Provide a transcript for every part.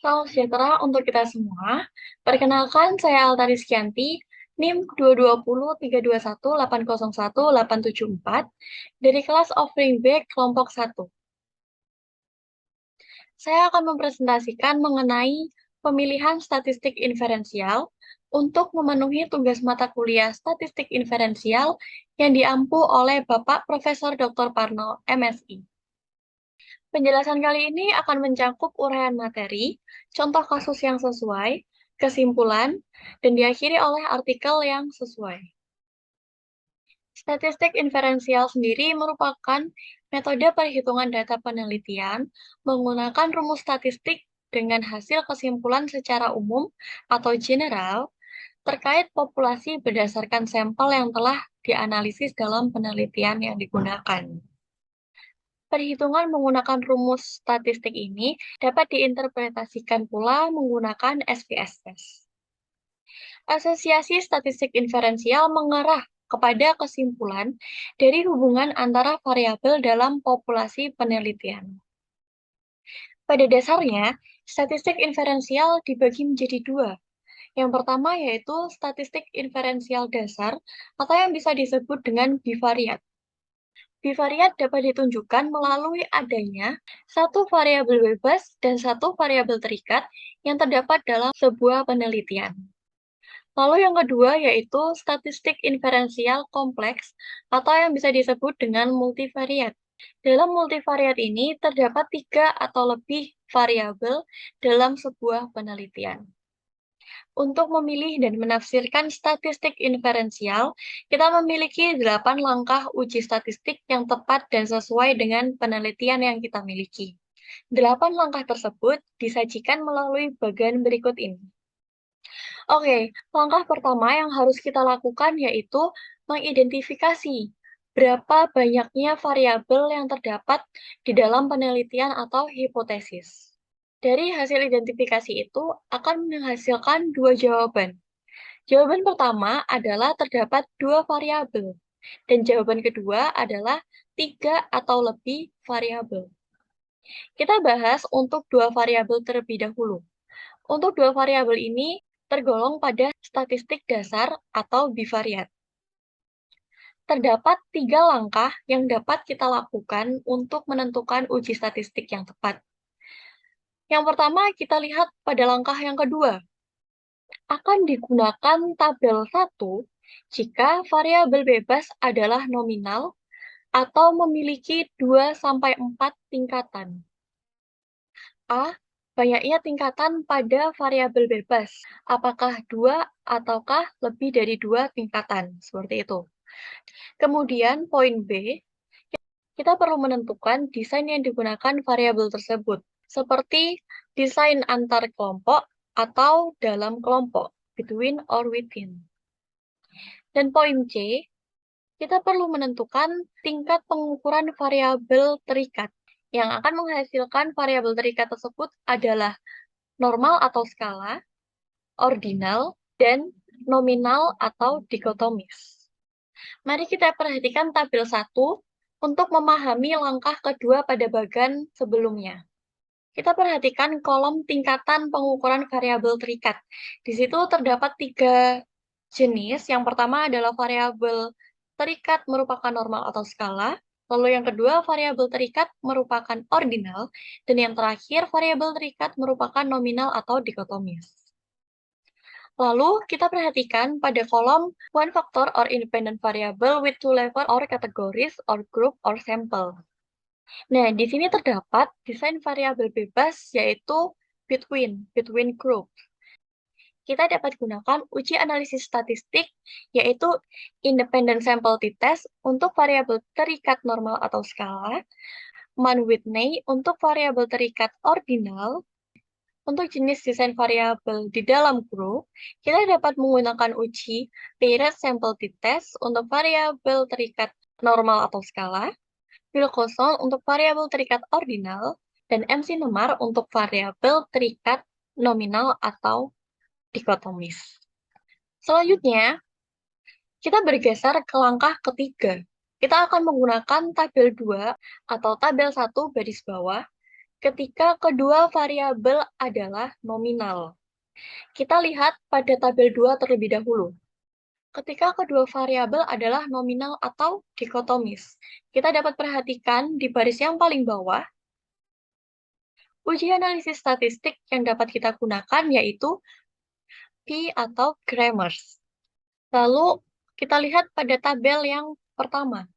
Salam sejahtera untuk kita semua. Perkenalkan, saya Alta Rizkyanti, NIM 2203218018874 dari kelas Offering Back kelompok 1. Saya akan mempresentasikan mengenai pemilihan statistik inferensial untuk memenuhi tugas mata kuliah statistik inferensial yang diampu oleh Bapak Profesor Dr. Parno, MSI. Penjelasan kali ini akan mencakup uraian materi, contoh kasus yang sesuai, kesimpulan, dan diakhiri oleh artikel yang sesuai. Statistik inferensial sendiri merupakan metode perhitungan data penelitian menggunakan rumus statistik dengan hasil kesimpulan secara umum atau general terkait populasi berdasarkan sampel yang telah dianalisis dalam penelitian yang digunakan. Perhitungan menggunakan rumus statistik ini dapat diinterpretasikan pula menggunakan SPSS. Asosiasi statistik inferensial mengarah kepada kesimpulan dari hubungan antara variabel dalam populasi penelitian. Pada dasarnya, statistik inferensial dibagi menjadi dua. Yang pertama yaitu statistik inferensial dasar atau yang bisa disebut dengan bivariat. Bivariat dapat ditunjukkan melalui adanya satu variabel bebas dan satu variabel terikat yang terdapat dalam sebuah penelitian. Lalu yang kedua yaitu statistik inferensial kompleks atau yang bisa disebut dengan multivariat. Dalam multivariat ini terdapat 3 atau lebih variabel dalam sebuah penelitian. Untuk memilih dan menafsirkan statistik inferensial, kita memiliki 8 langkah uji statistik yang tepat dan sesuai dengan penelitian yang kita miliki. 8 langkah tersebut disajikan melalui bagian berikut ini. Oke, langkah pertama yang harus kita lakukan yaitu mengidentifikasi berapa banyaknya variabel yang terdapat di dalam penelitian atau hipotesis. Dari hasil identifikasi itu akan menghasilkan dua jawaban. Jawaban pertama adalah terdapat dua variabel, dan jawaban kedua adalah tiga atau lebih variabel. Kita bahas untuk dua variabel terlebih dahulu. Untuk dua variabel ini tergolong pada statistik dasar atau bivariat. Terdapat 3 langkah yang dapat kita lakukan untuk menentukan uji statistik yang tepat. Yang pertama, kita lihat pada langkah yang kedua. Akan digunakan tabel 1 jika variabel bebas adalah nominal atau memiliki 2-4 tingkatan. A. Banyaknya tingkatan pada variabel bebas. Apakah 2 ataukah lebih dari 2 tingkatan? Seperti itu. Kemudian poin B, kita perlu menentukan desain yang digunakan variabel tersebut, seperti desain antar kelompok atau dalam kelompok, between or within. Dan poin C, kita perlu menentukan tingkat pengukuran variabel terikat. Yang akan menghasilkan variabel terikat tersebut adalah normal atau skala, ordinal, dan nominal atau dikotomis. Mari kita perhatikan tabel 1 untuk memahami langkah kedua pada bagian sebelumnya. Kita perhatikan kolom tingkatan pengukuran variabel terikat. Di situ terdapat 3 jenis. Yang pertama adalah variabel terikat merupakan normal atau skala. Lalu yang kedua, variabel terikat merupakan ordinal. Dan yang terakhir, variabel terikat merupakan nominal atau dikotomis. Lalu, kita perhatikan pada kolom one factor or independent variable with two level or categories or group or sample. Nah, di sini terdapat desain variabel bebas yaitu between group. Kita dapat gunakan uji analisis statistik yaitu independent sample t-test untuk variabel terikat normal atau skala, Mann-Whitney untuk variabel terikat ordinal. Untuk jenis desain variabel di dalam grup, kita dapat menggunakan uji paired sample t-test untuk variabel terikat normal atau skala, Wilcoxon untuk variabel terikat ordinal, dan MC-Nemar untuk variabel terikat nominal atau dikotomis. Selanjutnya, kita bergeser ke langkah ketiga. Kita akan menggunakan tabel 2 atau tabel 1 baris bawah ketika kedua variabel adalah nominal. Kita lihat pada tabel 2 terlebih dahulu. Ketika kedua variabel adalah nominal atau dikotomis, kita dapat perhatikan di baris yang paling bawah, uji analisis statistik yang dapat kita gunakan yaitu P atau Kramers. Lalu kita lihat pada tabel yang pertama.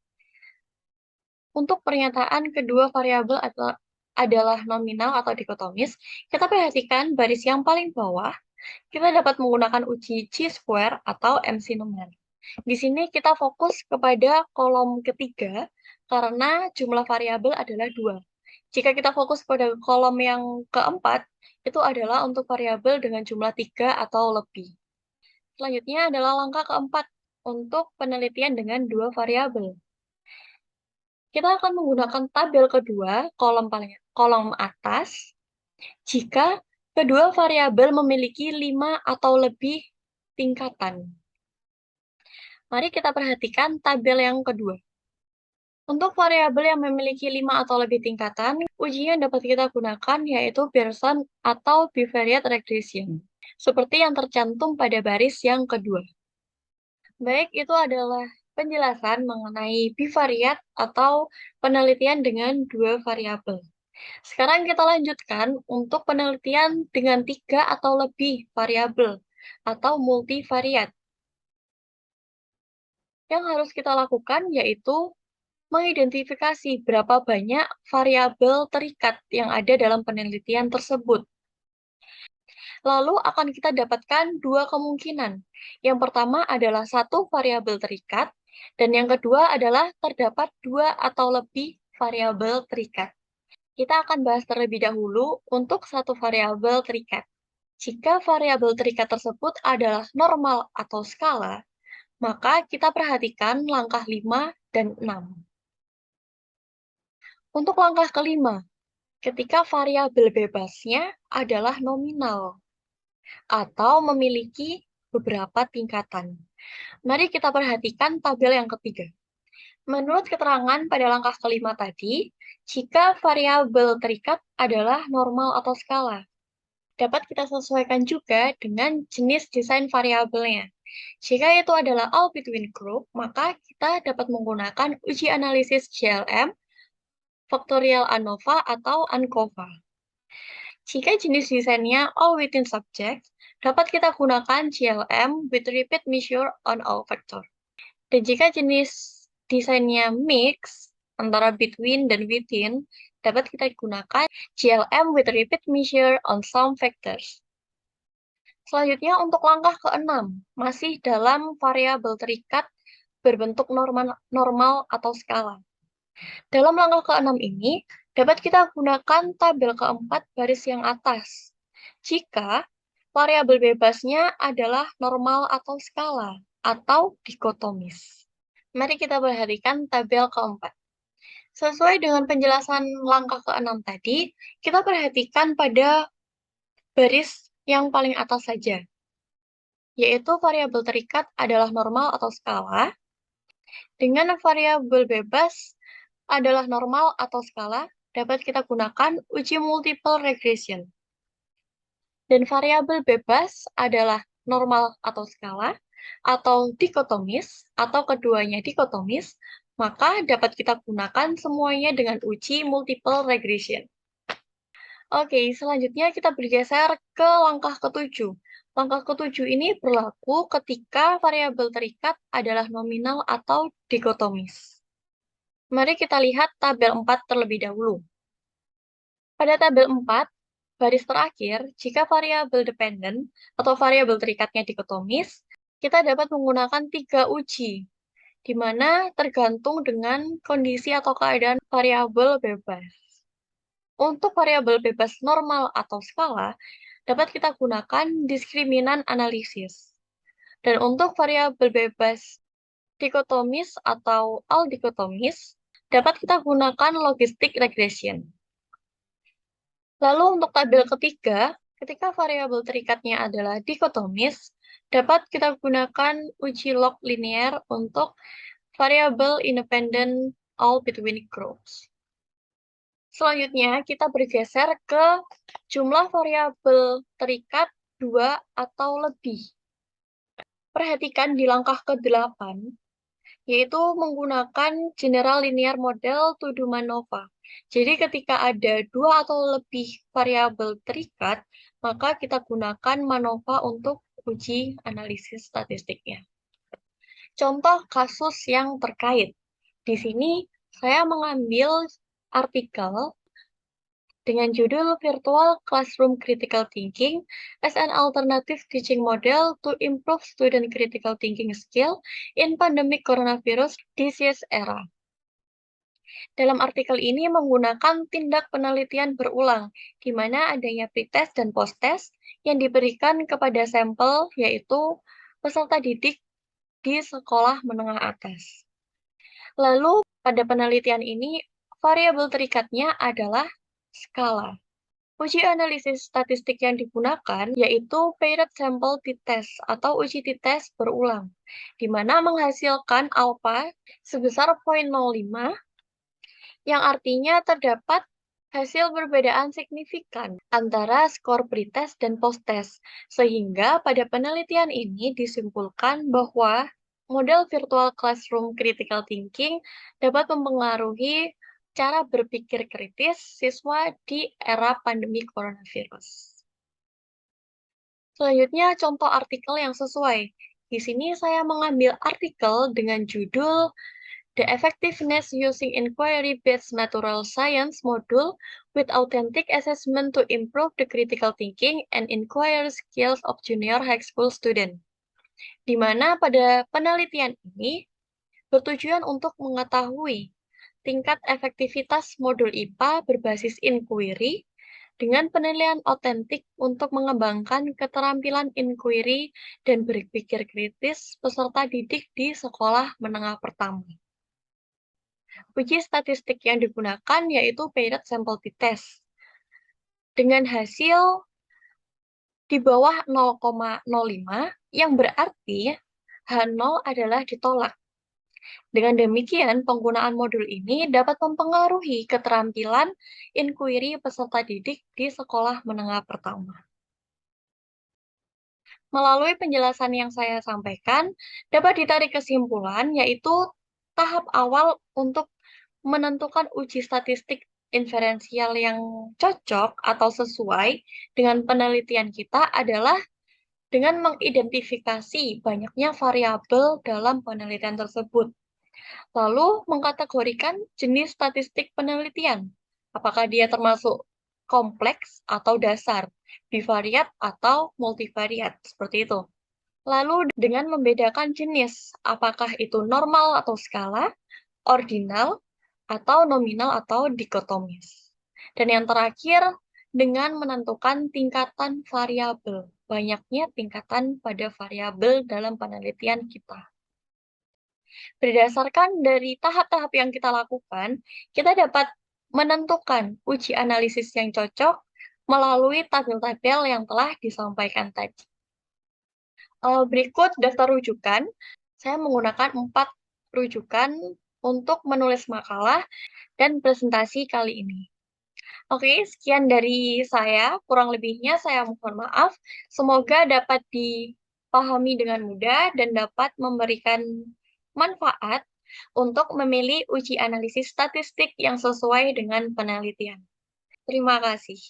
Untuk pernyataan kedua variabel adalah nominal atau dikotomis, kita perhatikan baris yang paling bawah, kita dapat menggunakan uji chi-square atau MC-numer. Di sini kita fokus kepada kolom ketiga, karena jumlah variabel adalah 2. Jika kita fokus pada kolom yang keempat, itu adalah untuk variabel dengan jumlah 3 atau lebih. Selanjutnya adalah langkah keempat untuk penelitian dengan 2 variabel. Kita akan menggunakan tabel kedua, kolom atas, jika kedua variabel memiliki 5 atau lebih tingkatan. Mari kita perhatikan tabel yang kedua. Untuk variabel yang memiliki 5 atau lebih tingkatan, ujian dapat kita gunakan yaitu Pearson atau bivariate regression, seperti yang tercantum pada baris yang kedua. Baik, itu adalah penjelasan mengenai bivariat atau penelitian dengan 2 variabel. Sekarang kita lanjutkan untuk penelitian dengan 3 atau lebih variabel atau multivariat. Yang harus kita lakukan yaitu mengidentifikasi berapa banyak variabel terikat yang ada dalam penelitian tersebut. Lalu akan kita dapatkan 2 kemungkinan. Yang pertama adalah 1 variabel terikat, dan yang kedua adalah terdapat 2 atau lebih variabel terikat. Kita akan bahas terlebih dahulu untuk 1 variabel terikat. Jika variabel terikat tersebut adalah normal atau skala, maka kita perhatikan langkah 5 dan 6. Untuk langkah kelima, ketika variabel bebasnya adalah nominal atau memiliki beberapa tingkatan. Mari kita perhatikan tabel yang ketiga. Menurut keterangan pada langkah kelima tadi, jika variabel terikat adalah normal atau skala, dapat kita sesuaikan juga dengan jenis desain variabelnya. Jika itu adalah all between group, maka kita dapat menggunakan uji analisis GLM, faktorial ANOVA, atau ANCOVA. Jika jenis desainnya all within subject, dapat kita gunakan GLM with repeat measure on all factor. Dan jika jenis desainnya mix, antara between dan within, dapat kita gunakan GLM with repeat measure on some factors. Selanjutnya untuk langkah ke-6, masih dalam variabel terikat berbentuk normal atau skala. Dalam langkah ke-6 ini, dapat kita gunakan tabel keempat baris yang atas. Jika variabel bebasnya adalah normal atau skala, atau dikotomis. Mari kita perhatikan tabel keempat. Sesuai dengan penjelasan langkah ke-6 tadi, kita perhatikan pada baris yang paling atas saja, yaitu variabel terikat adalah normal atau skala, dengan variabel bebas adalah normal atau skala, dapat kita gunakan uji multiple regression. Dan variabel bebas adalah normal atau skala, atau dikotomis, atau keduanya dikotomis, maka dapat kita gunakan semuanya dengan uji multiple regression. Oke, selanjutnya kita bergeser ke langkah ke-7. Langkah ke-7 ini berlaku ketika variabel terikat adalah nominal atau dikotomis. Mari kita lihat tabel 4 terlebih dahulu. Pada tabel 4, baris terakhir, jika variabel dependent atau variabel terikatnya dikotomis, kita dapat menggunakan 3 uji, di mana tergantung dengan kondisi atau keadaan variabel bebas. Untuk variabel bebas normal atau skala, dapat kita gunakan diskriminan analisis. Dan untuk variabel bebas dikotomis atau all-dikotomis, dapat kita gunakan logistic regression. Lalu untuk tabel ketiga, ketika variabel terikatnya adalah dikotomis, dapat kita gunakan uji log linear untuk variabel independent all between groups. Selanjutnya, kita bergeser ke jumlah variabel terikat 2 atau lebih. Perhatikan di langkah ke-8, yaitu menggunakan General Linear Model to do MANOVA. Jadi ketika ada 2 atau lebih variabel terikat, maka kita gunakan MANOVA untuk uji analisis statistiknya. Contoh kasus yang terkait. Di sini saya mengambil artikel dengan judul Virtual Classroom Critical Thinking as an Alternative Teaching Model to Improve Student Critical Thinking Skill in Pandemic Coronavirus Disease Era. Dalam artikel ini menggunakan tindak penelitian berulang, di mana adanya pretest dan posttest yang diberikan kepada sampel, yaitu peserta didik di sekolah menengah atas. Lalu, pada penelitian ini, variabel terikatnya adalah skala. Uji analisis statistik yang digunakan yaitu paired sample t-test atau uji t-test berulang, di mana menghasilkan alpha sebesar 0,05, yang artinya terdapat hasil perbedaan signifikan antara skor pretest dan posttest, sehingga pada penelitian ini disimpulkan bahwa model virtual classroom critical thinking dapat mempengaruhi cara berpikir kritis siswa di era pandemi coronavirus. Selanjutnya, contoh artikel yang sesuai. Di sini saya mengambil artikel dengan judul The Effectiveness Using Inquiry-Based Natural Science Module with Authentic Assessment to Improve the Critical Thinking and Inquiry Skills of Junior High School Student. Di mana pada penelitian ini bertujuan untuk mengetahui tingkat efektivitas modul IPA berbasis inquiry dengan penilaian otentik untuk mengembangkan keterampilan inquiry dan berpikir kritis peserta didik di sekolah menengah pertama. Uji statistik yang digunakan yaitu paired sample t-test dengan hasil di bawah 0,05 yang berarti H0 adalah ditolak. Dengan demikian, penggunaan modul ini dapat mempengaruhi keterampilan inquiry peserta didik di sekolah menengah pertama. Melalui penjelasan yang saya sampaikan, dapat ditarik kesimpulan yaitu tahap awal untuk menentukan uji statistik inferensial yang cocok atau sesuai dengan penelitian kita adalah dengan mengidentifikasi banyaknya variabel dalam penelitian tersebut. Lalu mengkategorikan jenis statistik penelitian. Apakah dia termasuk kompleks atau dasar, bivariat atau multivariat, seperti itu. Lalu dengan membedakan jenis, apakah itu normal atau skala, ordinal, atau nominal atau dikotomis. Dan yang terakhir, dengan menentukan tingkatan variabel. Banyaknya tingkatan pada variabel dalam penelitian kita. Berdasarkan dari tahap-tahap yang kita lakukan, kita dapat menentukan uji analisis yang cocok melalui tabel-tabel yang telah disampaikan tadi. Berikut daftar rujukan. Saya menggunakan 4 rujukan untuk menulis makalah dan presentasi kali ini. Oke, sekian dari saya. Kurang lebihnya saya mohon maaf. Semoga dapat dipahami dengan mudah dan dapat memberikan manfaat untuk memilih uji analisis statistik yang sesuai dengan penelitian. Terima kasih.